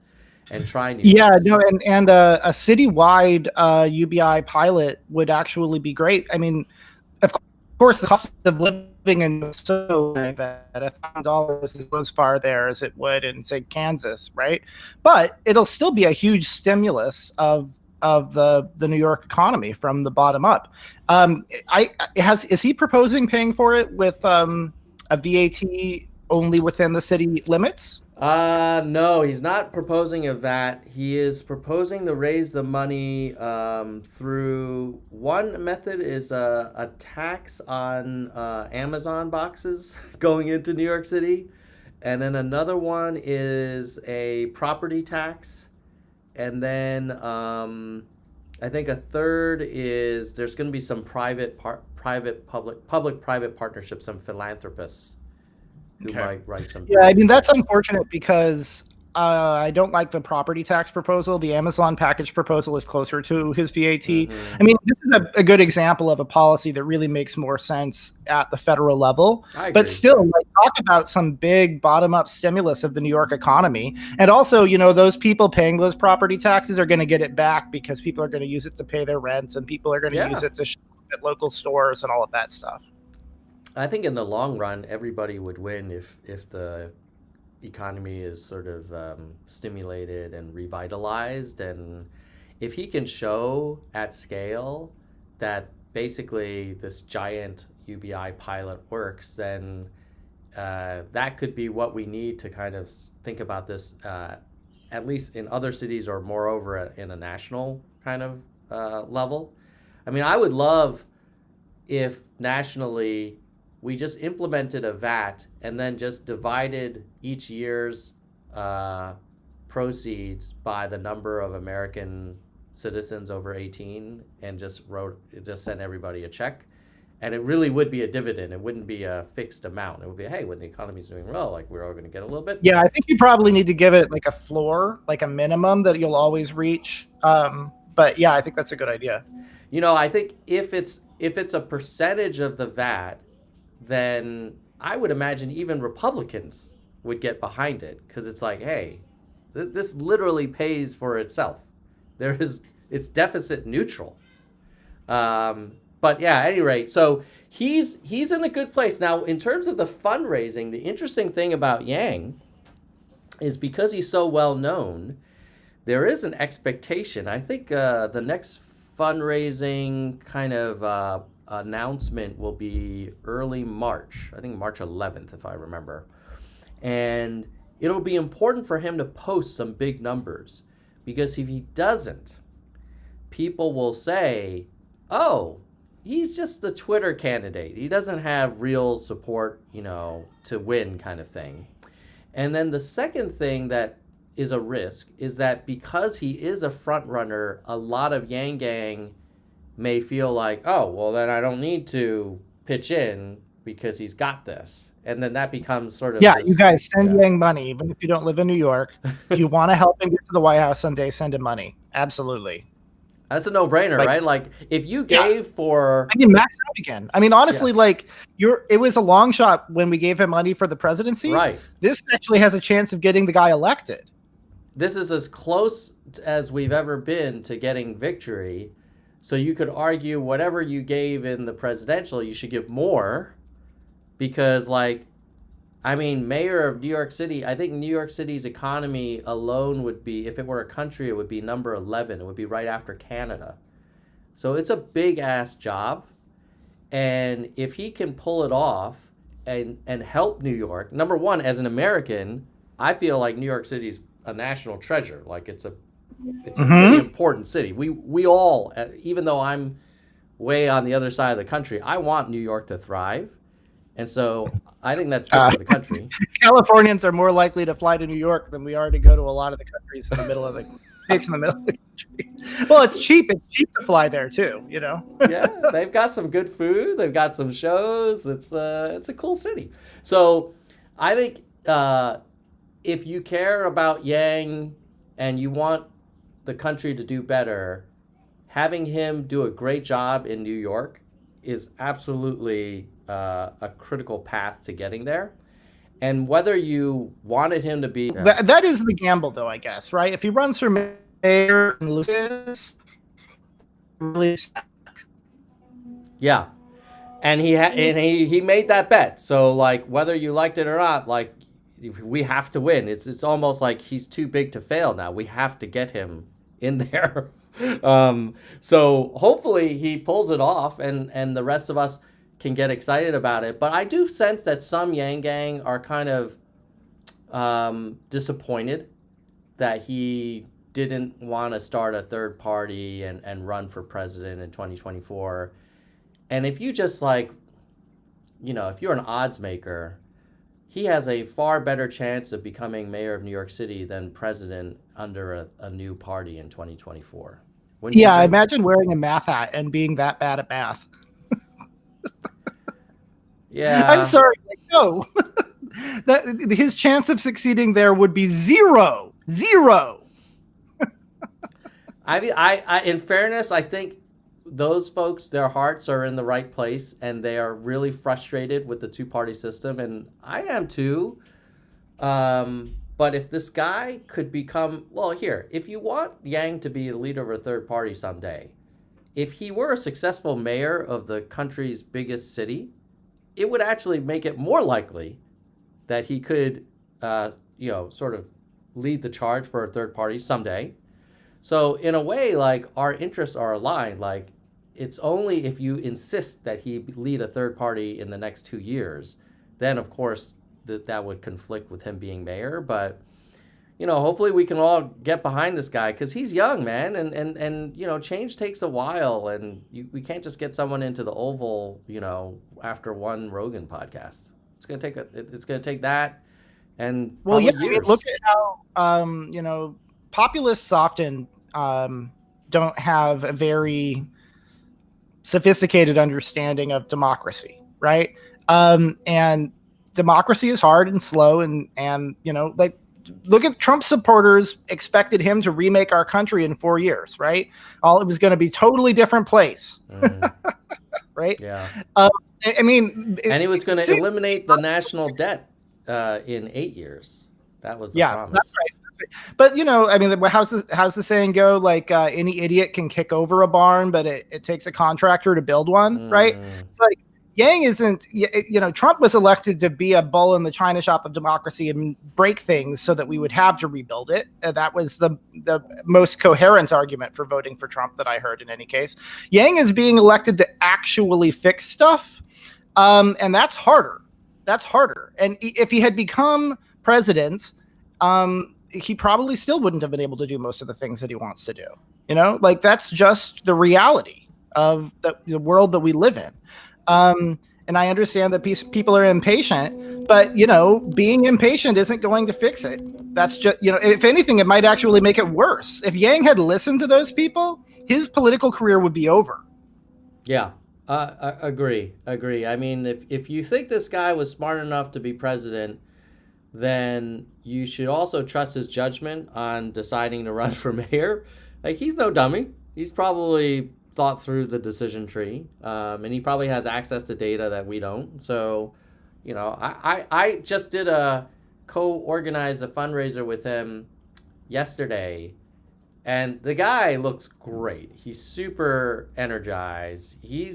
and try new things. No, and a citywide UBI pilot would actually be great. I mean, of course, the cost of living in so that $1,000 is as far there as it would in, say, Kansas, right? But it'll still be a huge stimulus of the New York economy from the bottom up. Is he proposing paying for it with a VAT only within the city limits? No, he's not proposing a VAT. He is proposing to raise the money through, one method is a tax on Amazon boxes going into New York City. And then another one is a property tax. And then I think a third is, there's going to be some public-private partnerships, some philanthropists who might write some. Yeah, I mean, that's unfortunate because I don't like the property tax proposal. The Amazon package proposal is closer to his VAT. Mm-hmm. I mean, this is a good example of a policy that really makes more sense at the federal level. But still, like, talk about some big bottom-up stimulus of the New York economy. And also, those people paying those property taxes are going to get it back because people are going to use it to pay their rent, and people are going to use it to shop at local stores and all of that stuff. I think in the long run, everybody would win if the economy is sort of stimulated and revitalized. And if he can show at scale that basically this giant UBI pilot works, then that could be what we need to kind of think about this, at least in other cities, or moreover in a national kind of level. I mean, I would love if nationally we just implemented a VAT and then just divided each year's proceeds by the number of American citizens over 18 and just sent everybody a check. And it really would be a dividend. It wouldn't be a fixed amount. It would be, hey, when the economy's doing well, like we're all going to get a little bit. Yeah, I think you probably need to give it like a floor, like a minimum that you'll always reach. But yeah, I think that's a good idea. You know, I think if it's a percentage of the VAT, then I would imagine even Republicans would get behind it, because it's like, hey, this literally pays for itself. It's deficit neutral. But yeah, at any rate, so he's in a good place. Now, in terms of the fundraising, the interesting thing about Yang is because he's so well known, there is an expectation. I think the next fundraising kind of announcement will be early March. I think March 11th, if I remember. And it'll be important for him to post some big numbers, because if he doesn't, people will say, oh, he's just a Twitter candidate. He doesn't have real support, to win, kind of thing. And then the second thing that is a risk is that because he is a front runner, a lot of Yang Gang may feel like, oh, well, then I don't need to pitch in because he's got this. And then that becomes sort of you guys send Yang money, even if you don't live in New York. If you want to help him get to the White House someday, send him money. Absolutely. That's a no-brainer, right? Like, if you gave for... max out again. Honestly, it was a long shot when we gave him money for the presidency. Right. This actually has a chance of getting the guy elected. This is as close as we've ever been to getting victory. So you could argue whatever you gave in the presidential, you should give more. Because, mayor of New York City, I think New York City's economy alone would be, if it were a country, it would be number 11. It would be right after Canada. So it's a big-ass job. And if he can pull it off and help New York, number one, as an American, I feel like New York City's a national treasure. Like, it's a really important city. We all, even though I'm way on the other side of the country, I want New York to thrive. And so I think that's good for the country. Californians are more likely to fly to New York than we are to go to a lot of the countries in the middle of the states in the middle of the country. Well, it's cheap. It's cheap to fly there too, Yeah, they've got some good food. They've got some shows. It's a cool city. So I think if you care about Yang and you want the country to do better, having him do a great job in New York is absolutely a critical path to getting there. And whether you wanted him to be... That is the gamble, though, I guess, right? If he runs for mayor and loses... really sad. Yeah. And he made that bet. So, whether you liked it or not, we have to win. It's almost like he's too big to fail now. We have to get him in there. So hopefully he pulls it off and the rest of us can get excited about it. But I do sense that some Yang Gang are kind of disappointed that he didn't want to start a third party and run for president in 2024. And if you just if you're an odds maker, he has a far better chance of becoming mayor of New York City than president under a new party in 2024. Yeah, I imagine wearing a math hat and being that bad at math. Yeah. I'm sorry. No. His chance of succeeding there would be zero. I in fairness, I think those folks, their hearts are in the right place and they are really frustrated with the two-party system. And I am too. But if this guy could become, if you want Yang to be the leader of a third party someday, if he were a successful mayor of the country's biggest city, it would actually make it more likely that he could, sort of lead the charge for a third party someday. So in a way, our interests are aligned. It's only if you insist that he lead a third party in the next 2 years, then of course that would conflict with him being mayor. But, hopefully we can all get behind this guy because he's young, man. And change takes a while. And we can't just get someone into the Oval, after one Rogan podcast. It's going to take that And Well, yeah, probably I mean, years. look at how populists often don't have a very sophisticated understanding of democracy, right? And democracy is hard and slow, and like, look at Trump supporters expected him to remake our country in 4 years, right? It was going to be totally different place, right? Yeah. I mean, And he was going to eliminate the national debt in 8 years. That was the promise. That's right. But I mean, how's the saying go? Like, any idiot can kick over a barn, but it takes a contractor to build one, right? It's like, Yang isn't. Trump was elected to be a bull in the china shop of democracy and break things so that we would have to rebuild it. That was the most coherent argument for voting for Trump that I heard. In any case, Yang is being elected to actually fix stuff, and that's harder. That's harder. And if he had become president, he probably still wouldn't have been able to do most of the things that he wants to do. Like, that's just the reality of the world that we live in. And I understand that people are impatient, but being impatient isn't going to fix it. That's just, if anything, it might actually make it worse. If Yang had listened to those people, his political career would be over. Yeah. Agree. I mean, if you think this guy was smart enough to be president, then you should also trust his judgment on deciding to run for mayor. Like, he's no dummy. He's probably thought through the decision tree, and he probably has access to data that we don't. So, I just did co-organize a fundraiser with him yesterday, and the guy looks great. He's super energized. You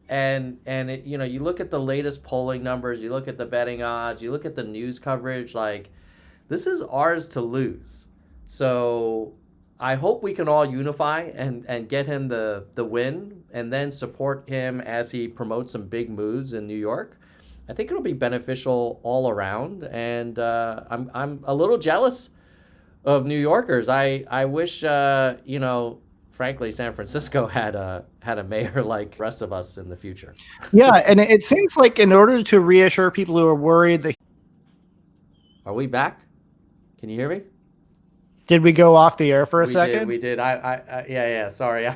look at the latest polling numbers, you look at the betting odds, you look at the news coverage, like, this is ours to lose. So I hope we can all unify and get him the win, and then support him as he promotes some big moves in New York. I think it'll be beneficial all around, and I'm a little jealous of New Yorkers. I wish frankly, San Francisco had a mayor like the rest of us in the future. Yeah, and it seems like, in order to reassure people who are worried that... Are we back? Can you hear me? Did we go off the air for a second? We did. Yeah. Sorry,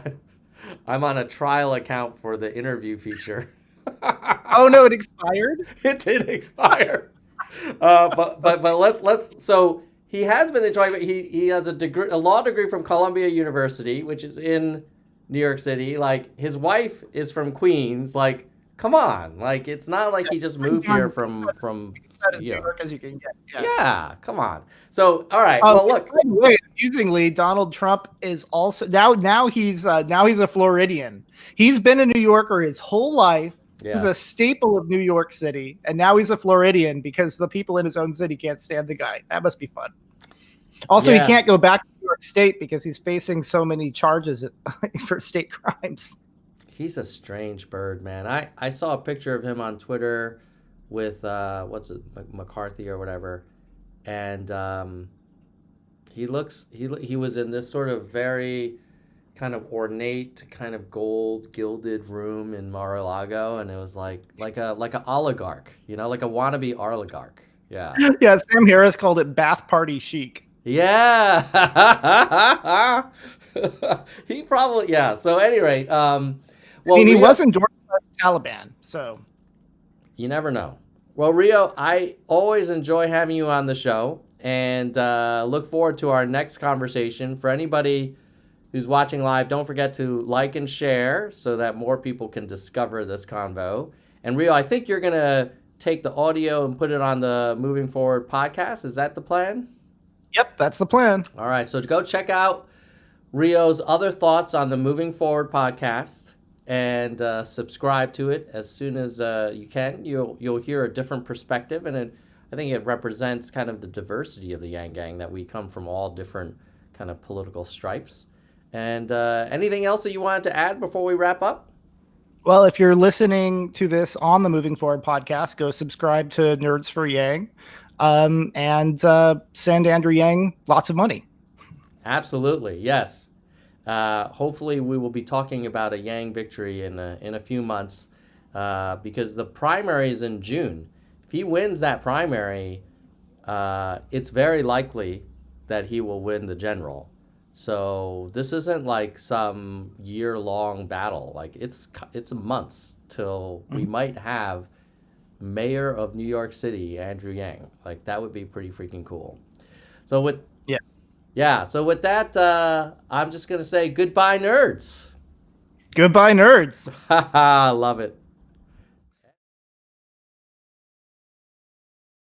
I'm on a trial account for the interview feature. Oh no, it expired. It did expire. But let's. So he has been enjoying. He has a law degree from Columbia University, which is in New York City. Like, his wife is from Queens. Like, come on. Like, it's not like he just moved here from New York as you can get. Yeah, come on. So, all right. Well, look. By the way, amusingly, Donald Trump is also now he's a Floridian. He's been a New Yorker his whole life. Yeah. He's a staple of New York City, and now he's a Floridian because the people in his own city can't stand the guy. That must be fun. Also, he can't go back to New York State because he's facing so many charges for state crimes. He's a strange bird, man. I saw a picture of him on Twitter with McCarthy or whatever, and he was in this sort of very kind of ornate, kind of gold gilded room in Mar-a-Lago, and it was like a oligarch, like a wannabe oligarch. Yeah. Yeah. Sam Harris called it bath party chic. Yeah. He probably, yeah. So at any rate, he was endorsed by the Taliban, so you never know. Well, Rio, I always enjoy having you on the show, and look forward to our next conversation. For anybody who's watching live, don't forget to like and share so that more people can discover this convo. And Rio, I think you're going to take the audio and put it on the Moving Forward podcast. Is that the plan? Yep, that's the plan. All right, so go check out Rio's other thoughts on the Moving Forward podcast, and subscribe to it as soon as you can. You'll hear a different perspective, and I think it represents kind of the diversity of the Yang Gang, that we come from all different kind of political stripes. And anything else that you wanted to add before we wrap up? Well, if you're listening to this on the Moving Forward podcast, go subscribe to Nerds for Yang, and send Andrew Yang lots of money. Absolutely, yes. Hopefully we will be talking about a Yang victory in a few months, because the primary is in June. If he wins that primary, it's very likely that he will win the general. So this isn't like some year-long battle. Like it's months till we might have mayor of New York City, Andrew Yang. Like that would be pretty freaking cool. So with so with that, I'm just gonna say goodbye, nerds. Goodbye, nerds. Haha, love it.